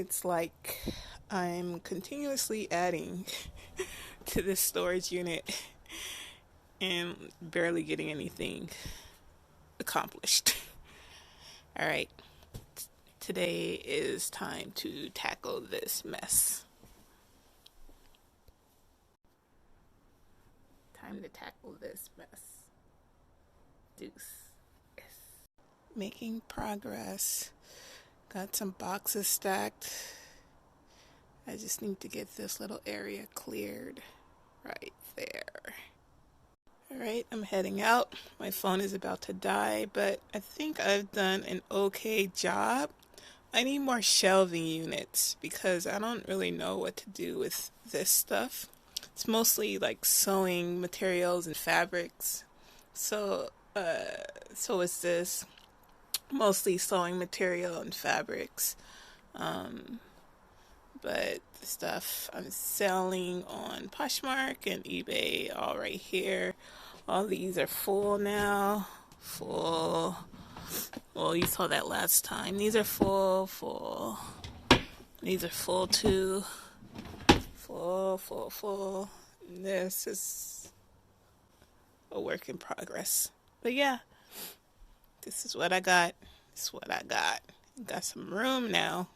It's like I'm continuously adding to this storage unit and barely getting anything accomplished. All right, today is time to tackle this mess. Time to tackle this mess. Deuce. Yes. Making progress. Got some boxes stacked. I just need to get this little area cleared right there. Alright, I'm heading out. My phone is about to die, but I think I've done an okay job. I need more shelving units because I don't really know what to do with this stuff. It's mostly like sewing materials and fabrics. So, so is this. Mostly sewing material and fabrics. Um, but the stuff I'm selling on Poshmark and eBay all right here. All these are full now. Full. Well, you saw that last time. These are full. These are full too. Full. This is a work in progress. But yeah, this is what I got. This is what I got. Got some room now.